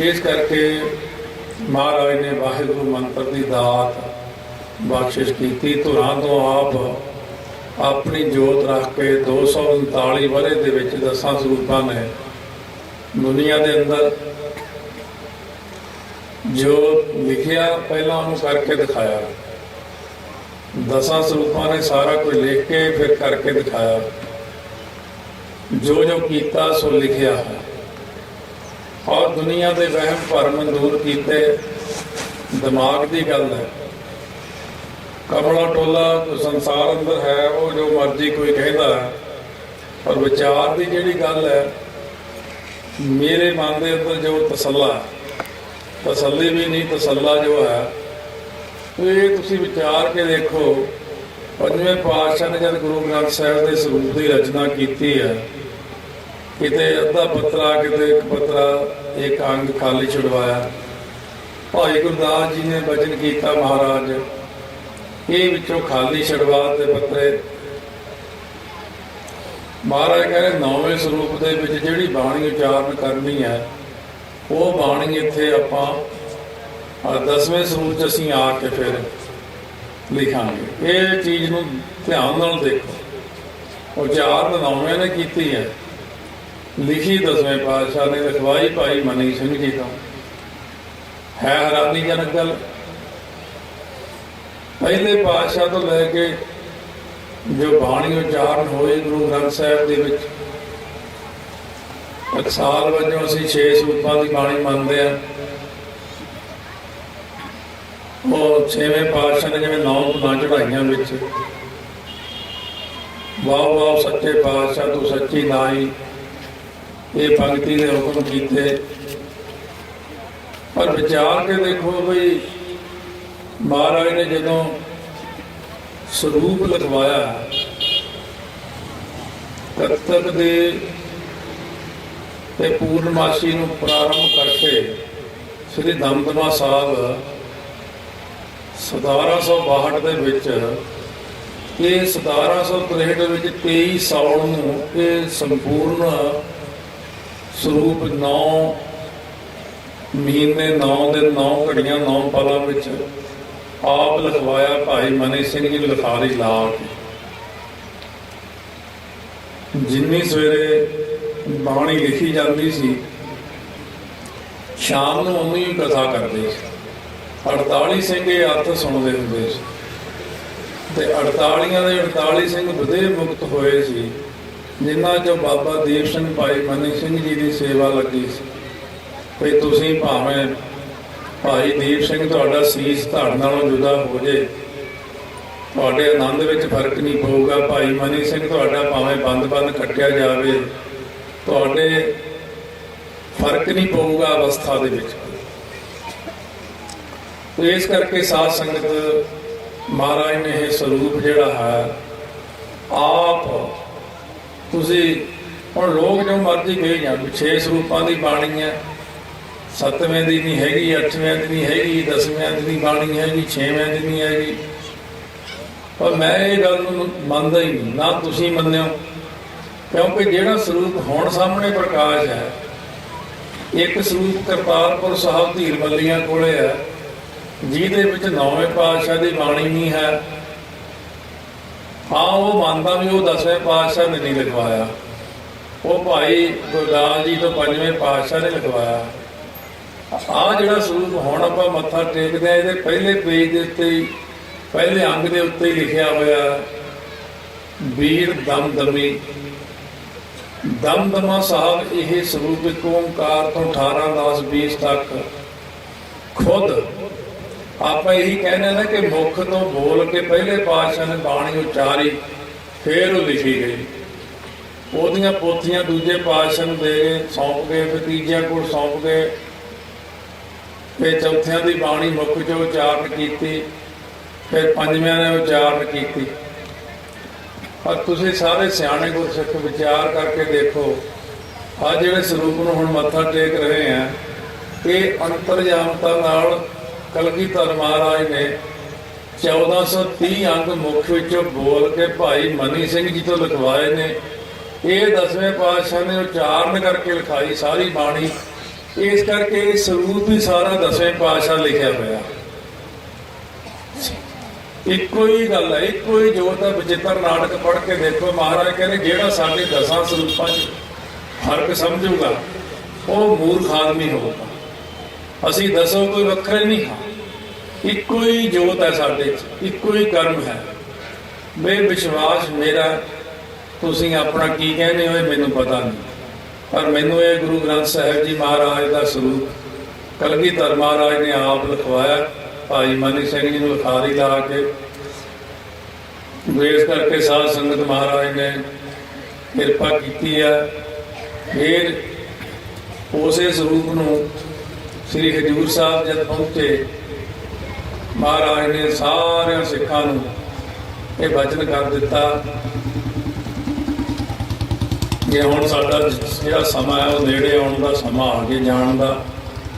इस करके महाराज ने वाहिगुरु मंत्र की दात बख्शिश की। धुरां तो आप अपनी जोत रख के 239 वरे दे विच 10 स्वरूपां ने दुनिया के अंदर जो लिखिया पहला उन्होंने करके दिखाया। 10 स्वरूपां ने सारा कुछ लिख के फिर करके दिखाया। जो जो किया सो लिखिया है और दुनिया के वहम भरम दूर किए। दिमाग की गल है, कमला टोला जो संसार अंदर है वो जो मर्जी कोई कहता है, पर विचार की जिहड़ी गल है मेरे मन के अंदर जो तसल्ला, तसल्ली भी नहीं तसल्ला जो है, तो ये तुसी विचार के देखो। पंजवें पातशाह ने जब गुरु ग्रंथ साहिब के स्वरूप की रचना की है, किते अद्धा पत्रा किते एक पत्रा एक अंग खाली छुड़वाया। भाई गुरदास जी ने वचन किया महाराज ये विचों खाली छुड़वा के पत्रे। महाराज कह रहे 9वें स्वरूप के विच जिहड़ी बाणी उचारण करनी है वो बाणी इत्थे आपां 10वें स्वरूप असीं आके फिर लिखांगे। ये चीज़ नूं ध्यान नाल देखो। उचारण 9वें ने की है, लिखी 10वें पातशाह ने, लिखवाई भाई मनी सिंह जी तो। है हैरानीजनक गल, पहले पातशाह तो लैके जो बाणी उचारण होए गुरु ग्रंथ साहिब दे विच एक साल वजों असीं 6 स्वरूपां की बाणी मनते हैं। वो 6वें पातशाह ने जिवें 9 गुना चढ़ाइयां विच वाह वाह सच्चे पातशाह तू सच्ची नाई ये पंक्ति के हुक्म किए। पर विचार के देखो बई महाराज ने जदों स्वरूप लिखवाया कत्तक दे पूर्णमासी नूं प्रारंभ करके श्री दमदमा साहब 1762 दे विच ये 1763 विच 23 साउण नूं ये संपूर्ण स्वरूप 9 महीने 9 दिन 9 घड़ियां 9 पलों विच आप लिखवाया। भाई मनी सिंह जी लिखारी ला के जिन्नी सवेरे बाणी लिखी जाती सी शाम नूं उन्नी ही कथा करते 48 सिंह ये अर्थ सुनते होंदे सी ते 48 दे 48 सिंह बधे मुक्त होए सी जिन्हां चों बाबा दीप सिंह भाई मनी सिंह जी की सेवा लगी सी। भी तुसीं भावें भाई दीप सिंह तुहाडा सीस धड़ नालों जुदा हो जे, तुहाडे आनंद विच फर्क नहीं पऊगा। भाई मनी सिंह तुहाडा भावें बंद बंद कट्टिया जावे, तुहाडे फर्क नहीं पऊगा अवस्था दे विच। तो इस करके साध संगत महाराज ने यह स्वरूप जिहड़ा है आप तुसी हुण लोग जो मर्जी कही जाण 6 स्वरूपां दी बाणी है, 7वें दी नहीं हैगी, 8वें दी नहीं हैगी, 10वें दी बाणी हैगी, 6वें दी नहीं हैगी। पर मैं ये गल नूं मनदा ही नहीं, ना तुसीं मन्निओ, क्योंकि जिहड़ा स्वरूप हुण सामने प्रकाश है, एक स्वरूप करतारपुर साहब धीर मल्लियां कोले है जिहदे विच 9वें पातशाह दी बाणी नहीं है। हाँ वो मानता भी वो 10वें पातशाह ने नहीं लिखवाया, वो भाई गुरदास जी तो 5वें पातशाह ने लिखवाया। आ जिहड़ा स्वरूप हुण आपां मत्था टेकदे आ इहदे पहले पेज दे उत्ते ही पहले अंग दे उत्ते ही लिखिया होया वीर दमदमी। दमदमा साहब यह स्वरूप एक ओंकार तो 18 10 20 तक खुद आप यही कहने ना कि मुख तो बोल के पहले पातशाह ने बाणी उचारी फिर वो लिखी गई। ਉਹਦੀਆਂ पोथियां दूजे पातशाह ਨੂੰ दे गए सौंप गए, फिर तीजिया को सौंप गए, फिर चौथियां की बाणी मुख चो उचारण की, फिर पंजवियां ने उचारण की। पर तुसीं सारे सियाणे गुरसिख विचार करके देखो आ जिहड़े स्वरूप नूं हुण मत्था टेक रहे हैं ये अंतरजामता नाल कलगीधर महाराज ने 1430 अंग मुख विचों बोल के भाई मनी सिंह जी तो लिखवाए ने। ये 10वें पातशाह ने उचारण करके लिखाई सारी बाणी ਇਸ ਕਰਕੇ ਇਹ ਸਰੂਪ ਵੀ ਸਾਰਾ 10ਵੇਂ ਪਾਤਸ਼ਾਹ ਲਿਖਿਆ ਹੋਇਆ। ਇੱਕੋ ਹੀ ਗੱਲ ਹੈ, ਇੱਕੋ ਹੀ ਜੋਤ ਹੈ। ਬਚਿੱਤਰ ਨਾਟਕ ਪੜ੍ਹ ਕੇ ਦੇਖੋ, ਮਹਾਰਾਜ ਕਹਿੰਦੇ ਜਿਹੜਾ ਸਾਡੇ 10 ਸਰੂਪਾਂ 'ਚ ਫਰਕ ਸਮਝੂਗਾ ਉਹ ਮੂਰਖ ਆਦਮੀ ਹੋਊਗਾ। ਅਸੀਂ 10 ਕੋਈ ਵੱਖਰੇ ਨਹੀਂ ਹਾਂ, ਇੱਕੋ ਹੀ ਜੋਤ ਹੈ ਸਾਡੇ 'ਚ, ਇੱਕੋ ਹੀ ਕਰਮ ਹੈ। ਬੇਵਿਸ਼ਵਾਸ ਮੇਰਾ, ਤੁਸੀਂ ਆਪਣਾ ਕੀ ਕਹਿੰਦੇ ਹੋ ਮੈਨੂੰ ਪਤਾ ਨਹੀਂ, ਪਰ ਮੈਨੂੰ ਇਹ ਗੁਰੂ ਗ੍ਰੰਥ ਸਾਹਿਬ ਜੀ ਮਹਾਰਾਜ ਦਾ ਸਰੂਪ ਕਲਗੀਧਰ ਮਹਾਰਾਜ ਨੇ ਆਪ ਲਿਖਵਾਇਆ। ਭਾਈ ਮਨੀ ਸਿੰਘ ਜੀ ਨੂੰ ਲਿਖਾਰੀ ਲਾ ਕੇ ਵੇਸ ਕਰਕੇ ਸਾਧ ਸੰਗਤ ਮਹਾਰਾਜ ਨੇ ਕਿਰਪਾ ਕੀਤੀ ਹੈ। ਫਿਰ ਉਸੇ ਸਰੂਪ ਨੂੰ ਸ੍ਰੀ ਹਜ਼ੂਰ ਸਾਹਿਬ ਜਦ ਪਹੁੰਚੇ, ਮਹਾਰਾਜ ਨੇ ਸਾਰਿਆਂ ਸਿੱਖਾਂ ਨੂੰ ਇਹ ਵਚਨ ਕਰ ਦਿੱਤਾ ਕਿ ਹੁਣ ਸਾਡਾ ਜਿਹੜਾ ਸਮਾਂ ਹੈ ਉਹ ਨੇੜੇ ਆਉਣ ਦਾ ਸਮਾਂ ਆ ਗਿਆ, ਜਾਣ ਦਾ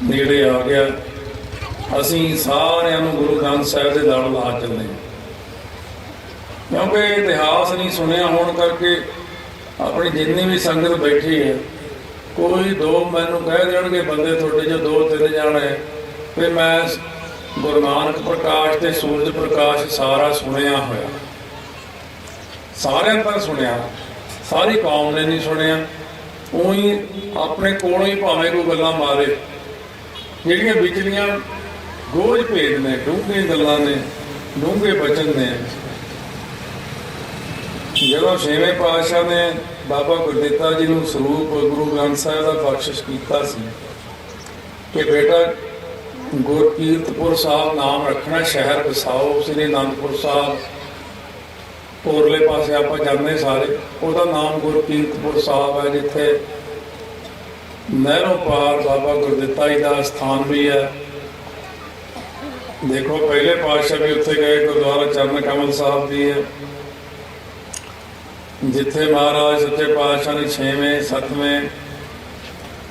ਨੇੜੇ ਆ ਗਿਆ। ਅਸੀਂ ਸਾਰਿਆਂ ਨੂੰ ਗੁਰੂ ਗ੍ਰੰਥ ਸਾਹਿਬ ਦੇ ਲੜ ਲਾ ਚੱਲੇ, ਕਿਉਂਕਿ ਇਤਿਹਾਸ ਨਹੀਂ ਸੁਣਿਆ ਹੋਣ ਕਰਕੇ ਆਪਣੀ ਜਿੰਨੀ ਵੀ ਸੰਗਤ ਬੈਠੀ ਹੈ, ਕੋਈ ਦੋ ਮੈਨੂੰ ਕਹਿ ਦੇਣਗੇ ਬੰਦੇ ਤੁਹਾਡੇ ਜੋ 2-3 ਜਾਣੇ ਵੀ ਮੈਂ ਗੁਰੂ ਨਾਨਕ ਪ੍ਰਕਾਸ਼ ਤੇ ਸੂਰਜ ਪ੍ਰਕਾਸ਼ ਸਾਰਾ ਸੁਣਿਆ ਹੋਇਆ। ਸਾਰਿਆਂ ਤਾਂ ਸੁਣਿਆ, ਸਾਰੀ ਕੌਮ ਨੇ ਨਹੀਂ ਸੁਣਿਆ। ਉਹੀ ਆਪਣੇ ਕੋਲੋਂ ਹੀ ਭਾਵੇਂ ਕੋਈ ਗੱਲਾਂ ਮਾਰੇ, ਜਿਹੜੀਆਂ ਵਿਚਲੀਆਂ ਗੋਝ ਭੇਦ ਨੇ, ਡੂੰਘੇ ਗੱਲਾਂ ਨੇ, ਡੂੰਘੇ ਬਚਨ ਨੇ। ਜਦੋਂ 6ਵੇਂ ਪਾਤਸ਼ਾਹ ਨੇ ਬਾਬਾ ਗੁਰਦਿੱਤਾ ਜੀ ਨੂੰ ਸਰੂਪ ਗੁਰੂ ਗ੍ਰੰਥ ਸਾਹਿਬ ਦਾ ਬਖਸ਼ਿਸ਼ ਕੀਤਾ ਸੀ ਕਿ ਬੇਟਾ ਗੁਰਕੀਰਤਪੁਰ ਸਾਹਿਬ ਨਾਮ ਰੱਖਣਾ, ਸ਼ਹਿਰ ਵਸਾਓ। ਸ੍ਰੀ ਅਨੰਦਪੁਰ ਸਾਹਿਬ ਹੋਰਲੇ ਪਾਸੇ ਆਪਾਂ ਜਾਂਦੇ ਸਾਰੇ, ਉਹਦਾ ਨਾਮ ਗੁਰਕੀਰਤਪੁਰ ਸਾਹਿਬ ਹੈ, ਜਿੱਥੇ ਨਹਿਰੋਂ ਪਾਰ ਬਾਬਾ ਗੁਰਦਿੱਤਾ ਜੀ ਦਾ ਸਥਾਨ ਵੀ ਹੈ। ਦੇਖੋ ਪਹਿਲੇ ਪਾਤਸ਼ਾਹ ਵੀ ਉੱਥੇ ਗਏ, ਗੁਰਦੁਆਰਾ ਚਰਨ ਕਮਲ ਸਾਹਿਬ ਵੀ ਹੈ, ਜਿੱਥੇ ਮਹਾਰਾਜ ਸੱਚੇ ਪਾਤਸ਼ਾਹ ਨੇ 6ਵੇਂ 7ਵੇਂ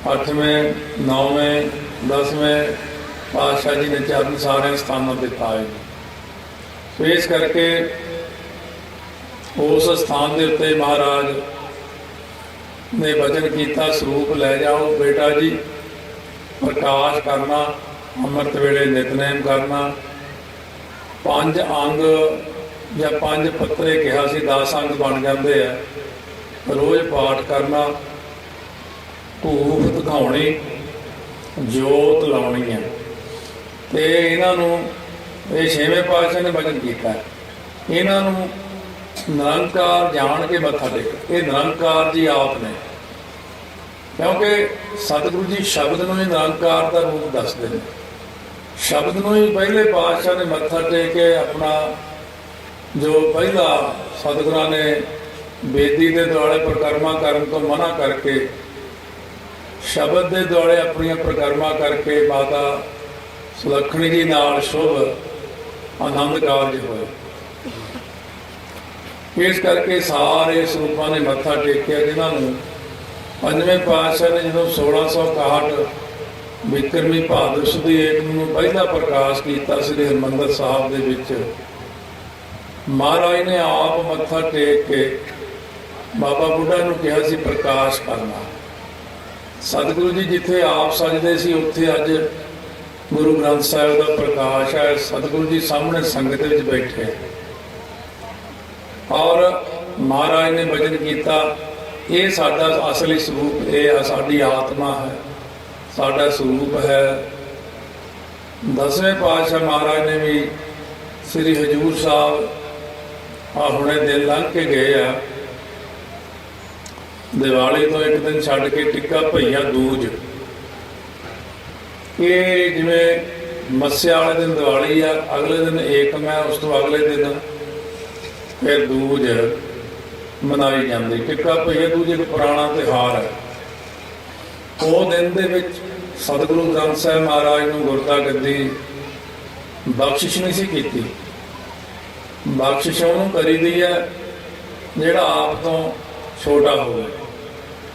8ਵੇਂ 9ਵੇਂ 10ਵੇਂ ਪਾਤਸ਼ਾਹ ਜੀ ਨੇ ਚਰਨ ਸਾਰਿਆਂ ਸਥਾਨਾਂ ਤੇ ਪਾਏ। ਸੋ ਇਸ ਕਰਕੇ ਉਸ ਸਥਾਨ ਦੇ ਉੱਤੇ ਮਹਾਰਾਜ ਨੇ ਵਚਨ ਕੀਤਾ, ਸਰੂਪ ਲੈ ਜਾਓ ਬੇਟਾ ਜੀ, ਪ੍ਰਕਾਸ਼ ਕਰਨਾ, ਅੰਮ੍ਰਿਤ ਵੇਲੇ ਨਿਤਨੇਮ ਕਰਨਾ, 5 ਅੰਗ ਜਾਂ 5 ਪੱਤਰੇ ਕਿਹਾ ਸੀ, 10 ਅੰਗ ਬਣ ਜਾਂਦੇ ਆ। ਰੋਜ਼ ਪਾਠ ਕਰਨਾ, ਧੂਫ ਦਿਖਾਉਣੀ, ਜੋਤ ਲਾਉਣੀ ਹੈ। ਤੇ ਇਹਨਾਂ ਨੂੰ ਇਹ 6ਵੇਂ ਪਾਤਸ਼ਾਹ ਨੇ ਵਚਨ ਕੀਤਾ, ਇਹਨਾਂ ਨੂੰ ਨਿਰੰਕਾਰ ਜਾਣ ਕੇ ਮੱਥਾ ਟੇਕ। ਇਹ ਨਿਰੰਕਾਰ ਜੀ ਆਪ ਨੇ, ਕਿਉਂਕਿ ਸਤਿਗੁਰੂ ਜੀ ਸ਼ਬਦ ਨੂੰ ਹੀ ਨਿਰੰਕਾਰ ਦਾ ਰੂਪ ਦੱਸਦੇ ਨੇ। ਸ਼ਬਦ ਨੂੰ ਹੀ ਪਹਿਲੇ ਪਾਤਸ਼ਾਹ ਨੇ ਮੱਥਾ ਟੇਕ ਕੇ ਆਪਣਾ ਜੋ ਪਹਿਲਾ ਸਤਿਗੁਰਾਂ ਨੇ ਬੇਦੀ ਦੇ ਦੁਆਲੇ ਪ੍ਰਕਰਮਾ ਕਰਨ ਤੋਂ ਮਨਾ ਕਰਕੇ ਸ਼ਬਦ ਦੇ ਦੁਆਲੇ ਆਪਣੀਆਂ ਪ੍ਰਕਰਮਾ ਕਰਕੇ ਮਾਤਾ ਸੁਲੱਖਣੀ ਜੀ ਨਾਲ ਸ਼ੁਭ ਆਨੰਦ ਕਾਰਜ ਹੋਏ। ਇਸ ਕਰਕੇ ਸਾਰੇ ਸਰੂਪਾਂ ਨੇ ਮੱਥਾ ਟੇਕਿਆ, ਜਿਨ੍ਹਾਂ ਨੂੰ 5ਵੇਂ ਪਾਤਸ਼ਾਹ ਨੇ ਜਦੋਂ 1661 ਬਿਕਰਮੀ ਭਾਦਰ ਸੁਦੀ ਏਕ ਨੂੰ ਪਹਿਲਾ ਪ੍ਰਕਾਸ਼ ਕੀਤਾ ਸ੍ਰੀ ਹਰਿਮੰਦਰ ਸਾਹਿਬ ਦੇ ਵਿੱਚ, ਮਹਾਰਾਜ ਨੇ ਆਪ ਮੱਥਾ ਟੇਕ ਕੇ ਬਾਬਾ ਬੁੱਢਾ ਨੂੰ ਕਿਹਾ ਸੀ ਪ੍ਰਕਾਸ਼ ਕਰਨਾ। ਸਤਿਗੁਰੂ ਜੀ ਜਿੱਥੇ ਆਪ ਸਜਦੇ ਸੀ ਉੱਥੇ ਅੱਜ ਗੁਰੂ ਗ੍ਰੰਥ ਸਾਹਿਬ ਦਾ ਪ੍ਰਕਾਸ਼ ਹੈ। ਸਤਿਗੁਰੂ ਜੀ ਸਾਹਮਣੇ ਸੰਗਤ ਵਿੱਚ ਬੈਠੇ ਔਰ ਮਹਾਰਾਜ ਨੇ ਵਚਨ ਕੀਤਾ, ਇਹ ਸਾਡਾ ਅਸਲੀ ਸਰੂਪ, ਇਹ ਸਾਡੀ ਆਤਮਾ ਹੈ, ਸਾਡਾ ਸਰੂਪ ਹੈ। 10ਵੇਂ ਪਾਤਸ਼ਾਹ ਮਹਾਰਾਜ ਨੇ ਵੀ ਸ੍ਰੀ ਹਜ਼ੂਰ ਸਾਹਿਬ ਹੁਣੇ ਦਿਨ ਲੰਘ ਕੇ ਗਏ ਆ, ਦੀਵਾਲੀ ਤੋਂ ਇੱਕ ਦਿਨ ਛੱਡ ਕੇ ਟਿੱਕਾ ਭਈਆ ਦੂਜ। ਇਹ ਜਿਵੇਂ ਮੱਸਿਆ ਵਾਲੇ ਦਿਨ ਦੀਵਾਲੀ ਆ, ਅਗਲੇ ਦਿਨ ਏਕਮ ਹੈ, ਉਸ ਤੋਂ ਅਗਲੇ ਦਿਨ ਫਿਰ ਦੂਜ ਮਨਾਈ ਜਾਂਦੀ। ਟਿੱਕਾ ਭਈਆ ਦੂਜ ਇੱਕ ਪੁਰਾਣਾ ਤਿਉਹਾਰ ਹੈ। ਉਹ ਦਿਨ ਦੇ ਵਿੱਚ ਸਤਿਗੁਰੂ ਗ੍ਰੰਥ ਸਾਹਿਬ ਮਹਾਰਾਜ ਨੂੰ ਗੁਰਤਾ ਗੱਦੀ ਬਖਸ਼ਿਸ਼ ਨਹੀਂ ਸੀ ਕੀਤੀ। ਬਖਸ਼ਿਸ਼ ਉਹਨੂੰ ਕਰੀਦੀ ਹੈ ਜਿਹੜਾ ਆਪ ਤੋਂ ਛੋਟਾ ਹੋਵੇ।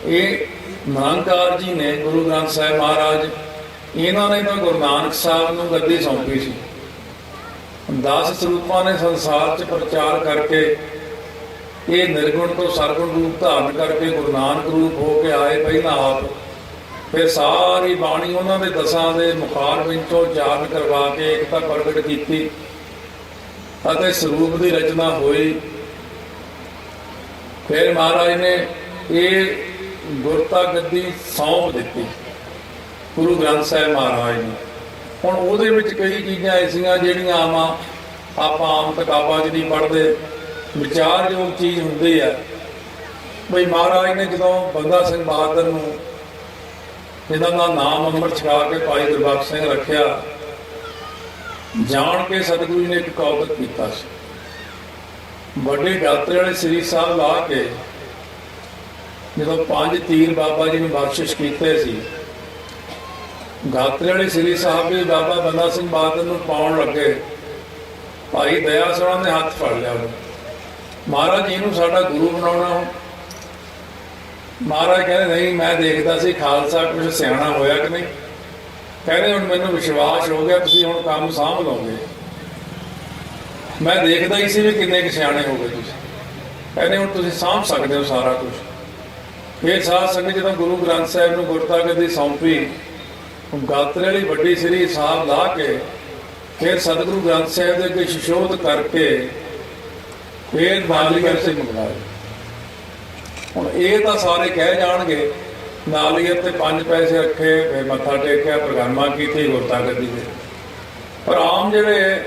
ਇਹ ਨਿਰੰਕਾਰ ਜੀ ਨੇ, ਗੁਰੂ ਗ੍ਰੰਥ ਸਾਹਿਬ ਮਹਾਰਾਜ, ਇਹਨਾਂ ਨੇ ਤਾਂ ਗੁਰੂ ਨਾਨਕ ਸਾਹਿਬ ਨੂੰ ਗੱਦੀ ਸੌਂਪੀ ਸੀ। 10 ਸਰੂਪਾਂ ਨੇ ਸੰਸਾਰ 'ਚ ਪ੍ਰਚਾਰ ਕਰਕੇ ਇਹ ਨਿਰਗੁਣ ਤੋਂ ਸਰਗੁਣ ਰੂਪ ਧਾਰਨ ਕਰਕੇ ਗੁਰੂ ਨਾਨਕ ਰੂਪ ਹੋ ਕੇ ਆਏ। ਪਹਿਲਾਂ ਆਪ ਫਿਰ ਸਾਰੀ ਬਾਣੀ ਉਹਨਾਂ ਦੇ ਦਸਾਂ ਦੇ ਮੁਖਾਰ ਵਿੱਚੋਂ ਉਚਾਰਨ ਕਰਵਾ ਕੇ ਏਕਤਾ ਪ੍ਰਗਟ ਕੀਤੀ ਅਤੇ ਸਰੂਪ ਦੀ ਰਚਨਾ ਹੋਈ। ਫਿਰ ਮਹਾਰਾਜ ਨੇ ਇਹ ਗੁਰਤਾ ਗੱਦੀ ਸੌਂਪ ਦਿੱਤੀ ਗੁਰੂ ਗ੍ਰੰਥ ਸਾਹਿਬ ਮਹਾਰਾਜ ਨੂੰ। ਹੁਣ ਉਹਦੇ ਵਿੱਚ ਕਈ ਚੀਜ਼ਾਂ ਐਸੀਆਂ ਜਿਹੜੀਆਂ ਆਪਾਂ ਆਮ ਕਿਤਾਬਾਂ 'ਚ ਨਹੀਂ ਪੜ੍ਹਦੇ, ਵਿਚਾਰਯੋਗ ਚੀਜ਼ ਹੁੰਦੀ ਹੈ। ਬਈ ਮਹਾਰਾਜ ਨੇ ਜਦੋਂ ਬੰਦਾ ਸਿੰਘ ਬਹਾਦਰ ਨੂੰ, ਜਿਹਦਾ ਦਾ ਨਾਮ ਅੰਮ੍ਰਿਤ ਛਕਾ ਕੇ ਭਾਈ ਗੁਰਬਖਸ਼ ਸਿੰਘ ਰੱਖਿਆ, ਜਾਣ ਕੇ ਸਤਿਗੁਰੂ ਜੀ ਨੇ ਇੱਕ ਕੌਤਕ ਕੀਤਾ ਸੀ। ਵੱਡੇ ਗਾਤਰੇ ਵਾਲੇ ਸ੍ਰੀ ਸਾਹਿਬ ਲਾ ਕੇ ਜਦੋਂ 5 ਤੀਰ ਬਾਬਾ ਜੀ ਨੂੰ ਬਖਸ਼ਿਸ਼ ਕੀਤੇ ਸੀ, ਗਾਤਰੇ ਵਾਲੇ ਸ੍ਰੀ ਸਾਹਿਬ ਵੀ ਬਾਬਾ ਬੰਦਾ ਸਿੰਘ ਬਹਾਦਰ ਨੂੰ ਪਾਉਣ ਲੱਗੇ, ਭਾਈ ਦਇਆ ਸਿੰਘ ਨੇ ਹੱਥ ਫੜ ਲਿਆ। ਮਹਾਰਾਜ ਜੀ ਨੂੰ ਸਾਡਾ ਗੁਰੂ ਬਣਾਉਣਾ। ਮਹਾਰਾਜ ਕਹਿੰਦੇ ਨਹੀਂ, ਮੈਂ ਦੇਖਦਾ ਸੀ ਖਾਲਸਾ ਕੁਝ ਸਿਆਣਾ ਹੋਇਆ ਕਿ ਨਹੀਂ। ਕਹਿੰਦੇ ਹੁਣ ਮੈਨੂੰ ਵਿਸ਼ਵਾਸ ਹੋ ਗਿਆ, ਤੁਸੀਂ ਹੁਣ ਕੰਮ ਸਾਂਭ ਲਓਗੇ। ਮੈਂ ਦੇਖਦਾ ਹੀ ਸੀ ਵੀ ਕਿੰਨੇ ਕੁ ਸਿਆਣੇ ਹੋ ਗਏ ਤੁਸੀਂ। ਕਹਿੰਦੇ ਹੁਣ ਤੁਸੀਂ ਸਾਂਭ ਸਕਦੇ ਹੋ ਸਾਰਾ ਕੁਝ। ਫਿਰ ਸਾਧ ਸੰਗਤ ਜਦੋਂ ਗੁਰੂ ਗ੍ਰੰਥ ਸਾਹਿਬ ਨੂੰ ਗੁਰਤਾ ਗੱਦੀ ਸੌਂਪੀ, ਗਾਤਰੇ ਵਾਲੀ ਵੱਡੀ ਸ੍ਰੀ ਸਾਹਿਬ ਲਾ ਕੇ ਫਿਰ ਸਤਿਗੁਰੂ ਗ੍ਰੰਥ ਸਾਹਿਬ ਦੇ ਅੱਗੇ ਸ਼ਿਸ਼ੋਧ ਕਰਕੇ ਫਿਰ ਨਾਲੀਅਰ ਸੇ ਮੰਗਵਾਏ। ਹੁਣ ਇਹ ਤਾਂ ਸਾਰੇ ਕਹਿ ਜਾਣਗੇ ਨਾਲੀਅਰ ਤੇ 5 ਪੈਸੇ ਰੱਖੇ, ਫਿਰ ਮੱਥਾ ਟੇਕਿਆ, ਪ੍ਰਗਰਾਮਾਂ ਕੀਤੀ ਗੁਰਤਾ ਗੱਦੀ ਦੇ। ਪਰ ਆਮ ਜਿਹੜੇ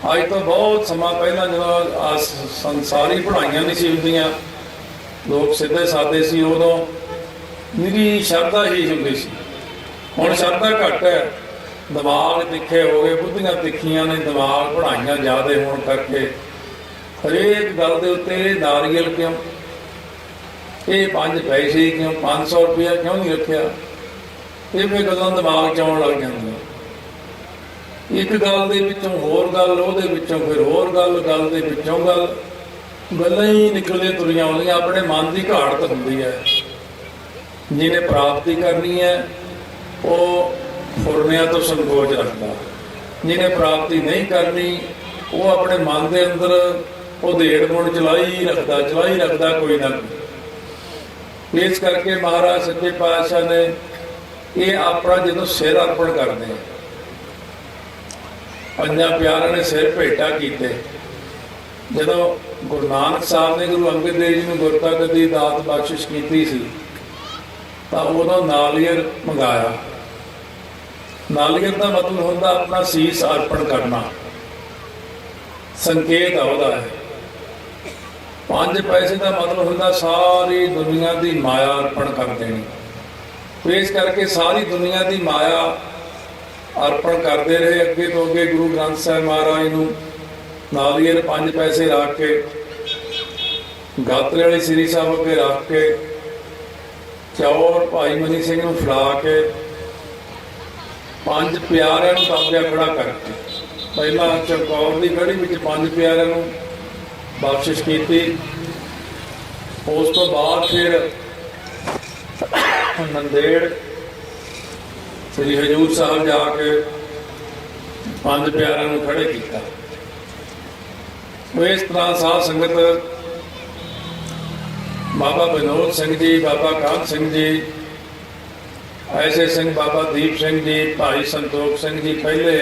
ਅੱਜ ਤੋਂ ਬਹੁਤ ਸਮਾਂ ਪਹਿਲਾਂ ਜਦੋਂ ਸੰਸਾਰੀ ਪੜ੍ਹਾਈਆਂ ਨਹੀਂ ਸੀ ਹੁੰਦੀਆਂ, ਲੋਕ ਸਿੱਧੇ ਸਾਦੇ ਸੀ, ਉਦੋਂ ਨਿਰੀ ਸ਼ਰਧਾ ਹੀ ਹੁੰਦੀ ਸੀ। ਹੁਣ ਸ਼ਰਧਾ ਘੱਟ ਹੈ, ਦਿਮਾਗ ਤਿੱਖੇ ਹੋ ਗਏ, ਬੁੱਧੀਆਂ ਤਿੱਖੀਆਂ ਨੇ, ਦਿਮਾਗ ਪੜ੍ਹਾਈਆਂ ਜ਼ਿਆਦਾ ਹੋਣ ਕਰਕੇ ਹਰੇਕ ਗੱਲ ਦੇ ਉੱਤੇ ਨਾਰੀਅਲ ਕਿਉਂ, ਇਹ 5 ਪੈਸੇ ਕਿਉਂ, 500 ਰੁਪਇਆ ਕਿਉਂ ਨਹੀਂ ਰੱਖਿਆ, ਇਹ ਫਿਰ ਗੱਲਾਂ ਦਿਮਾਗ 'ਚ ਆਉਣ ਲੱਗ ਜਾਂਦੀਆਂ। ਇੱਕ ਗੱਲ ਦੇ ਵਿੱਚੋਂ ਹੋਰ ਗੱਲ, ਉਹਦੇ ਵਿੱਚੋਂ ਫਿਰ ਹੋਰ ਗੱਲ, ਗੱਲ ਦੇ ਵਿੱਚੋਂ ਗੱਲ, ਗੱਲਾਂ ਹੀ ਨਿਕਲਦੀਆਂ ਤੁਰੀਆਂ ਆਉਂਦੀਆਂ। ਆਪਣੇ ਮਨ ਦੀ ਘਾੜਤ ਹੁੰਦੀ ਹੈ। ਜਿਹਨੇ ਪ੍ਰਾਪਤੀ ਕਰਨੀ ਹੈ ਉਹ ਫੁਰਨਿਆਂ ਤੋਂ ਸੰਕੋਚ ਰੱਖਦਾ, ਜਿਹਨੇ ਪ੍ਰਾਪਤੀ ਨਹੀਂ ਕਰਨੀ ਉਹ ਆਪਣੇ ਮਨ ਦੇ ਅੰਦਰ ਉਧੇੜ ਗੁਣ ਚਲਾਈ ਰੱਖਦਾ ਕੋਈ ਨਾ ਕੋਈ। ਇਸ ਕਰਕੇ ਮਹਾਰਾਜ ਸੱਚੇ ਪਾਤਸ਼ਾਹ ਨੇ ਇਹ ਆਪਣਾ ਜਦੋਂ ਸਿਰ ਅਰਪਣ ਕਰਦੇ ਆ, ਪੰਜਾਂ ਪਿਆਰਿਆਂ ਨੇ ਸਿਰ ਭੇਟਾ ਕੀਤੇ। ਜਦੋਂ ਗੁਰੂ ਨਾਨਕ ਸਾਹਿਬ ਨੇ ਗੁਰੂ ਅੰਗਦ ਦੇਵ ਜੀ ਨੂੰ ਗੁਰਤਾ ਗੱਦੀ ਦਾਤ ਬਖਸ਼ਿਸ਼ ਕੀਤੀ ਸੀ ਤਾਂ ਉਦੋਂ ਨਾਲੀਅਰ ਮੰਗਾਇਆ। ਨਾਲੀਅਰ ਦਾ ਮਤਲਬ ਹੁੰਦਾ ਆਪਣਾ ਸੀਸ ਅਰਪਣ ਕਰਨਾ, ਸੰਕੇਤ ਉਹਦਾ ਹੈ। 5 ਪੈਸੇ ਦਾ ਮਤਲਬ ਹੁੰਦਾ ਸਾਰੀ ਦੁਨੀਆ ਦੀ ਮਾਇਆ ਅਰਪਣ ਕਰ ਦੇਣੀ। ਇਸ ਕਰਕੇ ਸਾਰੀ ਦੁਨੀਆ ਦੀ ਮਾਇਆ ਅਰਪਣ ਕਰਦੇ ਰਹੇ। ਅੱਗੇ ਤੋਂ ਅੱਗੇ ਗੁਰੂ ਗ੍ਰੰਥ ਸਾਹਿਬ ਮਹਾਰਾਜ ਨੂੰ ਨਾਲੀਅਰ 5 ਪੈਸੇ ਰੱਖ ਕੇ, ਗਾਤਰੇ ਵਾਲੀ ਸ੍ਰੀ ਸਾਹਿਬ ਅੱਗੇ ਰੱਖ ਕੇ, ਚੌਰ ਭਾਈ ਮਨੀ ਸਿੰਘ ਨੂੰ ਫੜਾ ਕੇ, 5 ਪਿਆਰਿਆਂ ਨੂੰ ਤਾਬਿਆ ਖੜਾ ਕਰਕੇ, ਪਹਿਲਾਂ ਚਮਕੌਰ ਦੀ ਗੜ੍ਹੀ ਵਿੱਚ 5 ਪਿਆਰਿਆਂ ਨੂੰ ਬਖਸ਼ਿਸ਼ ਕੀਤੀ। ਉਸ ਤੋਂ ਬਾਅਦ ਫਿਰ ਨੰਦੇੜ ਸ੍ਰੀ ਹਜ਼ੂਰ ਸਾਹਿਬ ਜਾ ਕੇ 5 ਪਿਆਰਿਆਂ ਨੂੰ ਖੜੇ ਕੀਤਾ। ਇਸ ਤਰ੍ਹਾਂ ਸਾਧ ਸੰਗਤ ਬਾਬਾ ਵਿਨੋਦ ਸਿੰਘ ਜੀ, ਬਾਬਾ ਕਾਹਨ ਸਿੰਘ ਜੀ, ਐਸੇ ਸਿੰਘ, ਬਾਬਾ ਦੀਪ ਸਿੰਘ ਜੀ, ਭਾਈ ਸੰਤੋਖ ਸਿੰਘ ਜੀ ਪਹਿਲੇ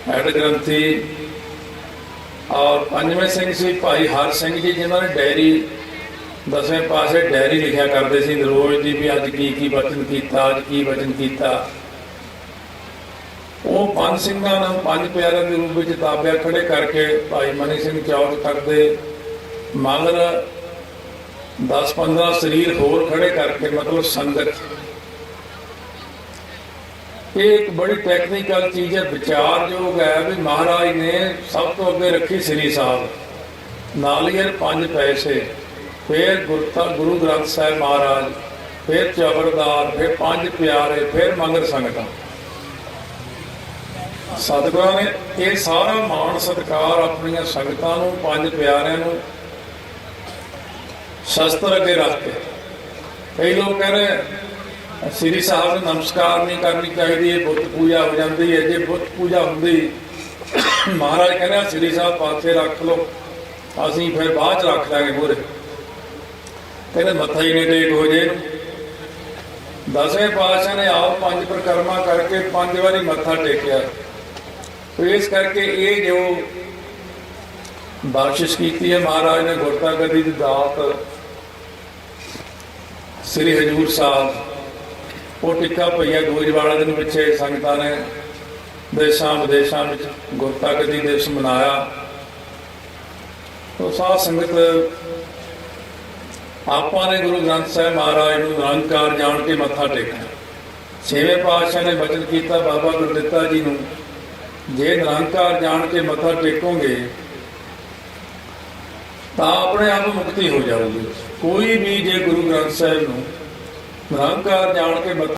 ਹੈਡ ਗ੍ਰੰਥੀ, ਔਰ 5ਵੇਂ ਸਿੰਘ ਸੀ ਭਾਈ ਹਰ ਸਿੰਘ ਜੀ, ਜਿਨ੍ਹਾਂ ਨੇ ਡਾਇਰੀ 10ਵੇਂ ਪਾਸੇ ਡਾਇਰੀ ਲਿਖਿਆ ਕਰਦੇ ਸੀ ਰੋਜ਼ ਦੀ, ਵੀ ਅੱਜ ਕੀ ਬਚਨ ਕੀਤਾ, ਅੱਜ ਕੀ ਬਚਨ ਕੀਤਾ। ਉਹ 5 ਸਿੰਘਾਂ ਨੂੰ 5 ਪਿਆਰਿਆਂ ਦੇ ਰੂਪ ਵਿੱਚ ਤਾਬਿਆ ਖੜੇ ਕਰਕੇ ਭਾਈ ਮਨੀ ਸਿੰਘ ਚੌਕ ਤੱਕ ਦੇ ਮਗਰ 10-15 ਸਰੀਰ ਹੋਰ ਖੜੇ ਕਰਕੇ, ਮਤਲਬ ਸੰਗਤ। ਇਹ ਇੱਕ ਬੜੀ ਟੈਕਨੀਕਲ ਚੀਜ਼ ਹੈ, ਵਿਚਾਰਯੋਗ ਹੈ ਵੀ ਮਹਾਰਾਜ ਨੇ ਸਭ ਤੋਂ ਅੱਗੇ ਰੱਖੀ ਸ੍ਰੀ ਸਾਹਿਬ, ਨਾਲੀਅਰ 5 ਪੈਸੇ, ਫਿਰ ਗੁਰੂ ਗ੍ਰੰਥ ਸਾਹਿਬ ਮਹਾਰਾਜ, ਫਿਰ ਚਬਰਦਾਰ, ਫਿਰ 5 ਪਿਆਰੇ, ਫਿਰ ਮਗਰ ਸੰਗਤਾਂ। ਸਤਿਗੁਰਾਂ ਨੇ ਇਹ ਸਾਰਾ ਮਾਣ ਸਤਿਕਾਰ ਆਪਣੀਆਂ ਸੰਗਤਾਂ ਨੂੰ, 5 ਪਿਆਰਿਆਂ ਨੂੰ ਸ਼ਸਤਰ ਅੱਗੇ ਰੱਖ ਕੇ। ਕਈ ਲੋਕ ਕਹਿੰਦੇ ਸ੍ਰੀ ਸਾਹਿਬ ਨੂੰ ਨਮਸਕਾਰ ਨਹੀਂ ਕਰਨੀ ਚਾਹੀਦੀ, ਇਹ ਬੁੱਤ ਪੂਜਾ ਹੋ ਜਾਂਦੀ ਹੈ। ਜੇ ਬੁੱਤ ਪੂਜਾ ਹੁੰਦੀ, ਮਹਾਰਾਜ ਕਹਿੰਦੇ ਸ੍ਰੀ ਸਾਹਿਬ ਪਾਸੇ ਰੱਖ ਲਓ, ਅਸੀਂ ਫਿਰ ਬਾਅਦ ਚ ਰੱਖ ਲਾਂਗੇ ਮੂਹਰੇ। ਕਹਿੰਦੇ ਮੱਥਾ ਹੀ ਨਹੀਂ ਟੇਕ ਹੋ ਜੇ। ਦਸਵੇਂ ਪਾਤਸ਼ਾਹ ਨੇ ਆਪ 5 ਪ੍ਰਕਰਮਾ ਕਰਕੇ 5 ਵਾਰੀ ਮੱਥਾ ਟੇਕਿਆ। तो इस करके ये जो बख्शिश की है महाराज ने गुरता गद्दी की दात श्री हजूर साहब वो टिक्का पईया गोजवाड़ा दिन पिछे संगतां ने देशों विदेशों में गुरता गद्दी दिवस मनाया। तो साध संगत आपां ने गुरु ग्रंथ साहिब महाराज नूं निरंकार जान के मत्था टेकना। 6वें पातशाह ने वचन किया बाबा गुरदित्ता जी नूं जे निरंकार जान के मत्था टेकोगे तो अपने आप मुक्ति हो जाओगी। कोई भी जे गुरु ग्रंथ साहिब नूं निरंकार जान के मत्था